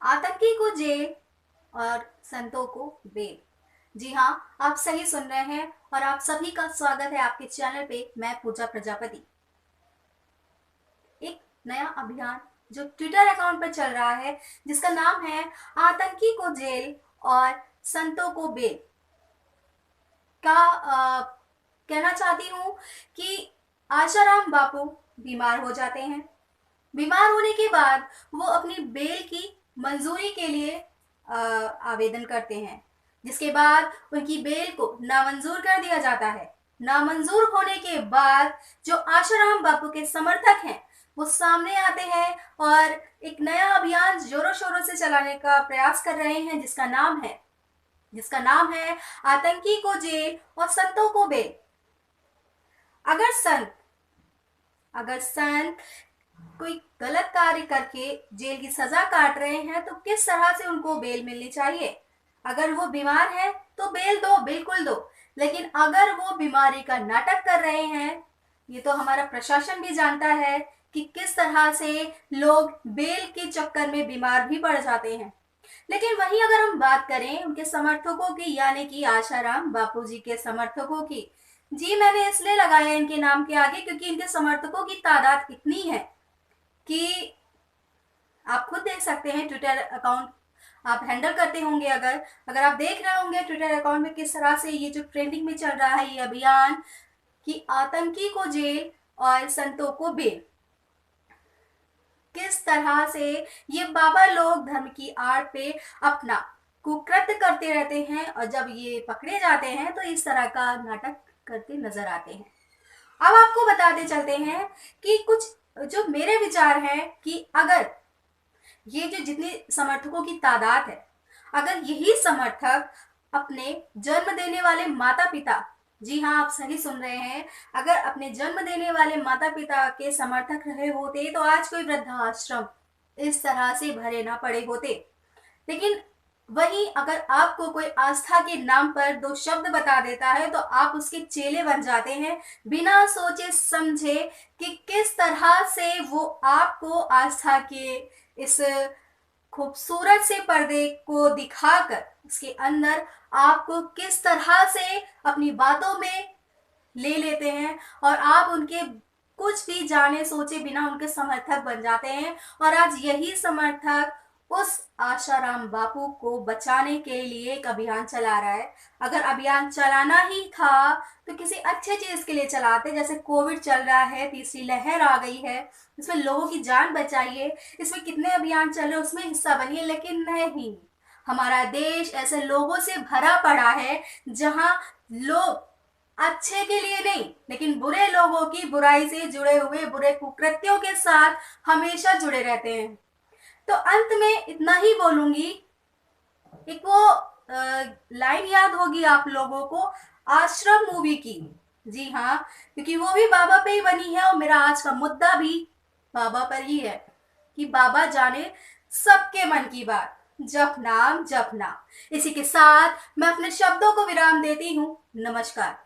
आतंकी को जेल और संतों को बेल। जी हाँ, आप सही सुन रहे हैं और आप सभी का स्वागत है आपके चैनल पे। मैं पूजा प्रजापति। एक नया अभियान जो ट्विटर अकाउंट पर चल रहा है जिसका नाम है आतंकी को जेल और संतों को बेल का कहना चाहती हूँ कि आशाराम बापू बीमार हो जाते हैं। बीमार होने के बाद वो अपनी बेल की मंजूरी के लिए आवेदन करते हैं, जिसके बाद उनकी बेल को नामंजूर कर दिया जाता है। नामंजूर होने के बाद जो आशाराम बापू के समर्थक हैं वो सामने आते हैं और एक नया अभियान जोरों शोरों से चलाने का प्रयास कर रहे हैं जिसका नाम है आतंकी को जेल और संतों को बेल। अगर संत कोई गलत कार्य करके जेल की सजा काट रहे हैं तो किस तरह से उनको बेल मिलनी चाहिए। अगर वो बीमार है तो बेल दो, बिल्कुल दो। लेकिन अगर वो बीमारी का नाटक कर रहे हैं, ये तो हमारा प्रशासन भी जानता है कि किस तरह से लोग बेल के चक्कर में बीमार भी पड़ जाते हैं। लेकिन वहीं अगर हम बात करें उनके समर्थकों की, यानी कि आशाराम बापू जी के समर्थकों की, जी मैंने इसलिए लगाया इनके नाम के आगे क्योंकि इनके समर्थकों की तादाद इतनी है कि आप खुद देख सकते हैं। ट्विटर अकाउंट आप हैंडल करते होंगे, अगर आप देख रहे होंगे ट्विटर अकाउंट में किस तरह से ये जो ट्रेंडिंग में चल रहा है ये अभियान कि आतंकी को जेल और संतों को बेल। किस तरह से ये बाबा लोग धर्म की आड़ पे अपना कुकृत्य करते रहते हैं और जब ये पकड़े जाते हैं तो इस तरह का नाटक करते नजर आते हैं। अब आपको बताते चलते हैं कि कुछ जो मेरे विचार हैं कि अगर ये जो जितने समर्थकों की तादाद है, अगर यही समर्थक अपने जन्म देने वाले माता पिता, जी हाँ आप सही सुन रहे हैं, अगर अपने जन्म देने वाले माता पिता के समर्थक रहे होते तो आज कोई वृद्धाश्रम इस तरह से भरे ना पड़े होते। लेकिन वहीं अगर आपको कोई आस्था के नाम पर दो शब्द बता देता है तो आप उसके चेले बन जाते हैं, बिना सोचे समझे कि किस तरह से वो आपको आस्था के इस खूबसूरत से पर्दे को दिखाकर उसके अंदर आपको किस तरह से अपनी बातों में ले लेते हैं और आप उनके कुछ भी जाने सोचे बिना उनके समर्थक बन जाते हैं। और आज यही समर्थक उस आशाराम बापू को बचाने के लिए एक अभियान चला रहा है। अगर अभियान चलाना ही था तो किसी अच्छे चीज के लिए चलाते, जैसे कोविड चल रहा है, तीसरी लहर आ गई है, इसमें लोगों की जान बचाइए, इसमें कितने अभियान चल रहे हैं उसमें हिस्सा बनिए। लेकिन नहीं, हमारा देश ऐसे लोगों से भरा पड़ा है जहां लोग अच्छे के लिए नहीं लेकिन बुरे लोगों की बुराई से जुड़े हुए बुरे कुकृत्यों के साथ हमेशा जुड़े रहते हैं। तो अंत में इतना ही बोलूंगी, एक वो लाइन याद होगी आप लोगों को आश्रम मूवी की। जी हाँ, क्योंकि वो भी बाबा पे ही बनी है और मेरा आज का मुद्दा भी बाबा पर ही है कि बाबा जाने सबके मन की बात, जप नाम जपना। इसी के साथ मैं अपने शब्दों को विराम देती हूँ। नमस्कार।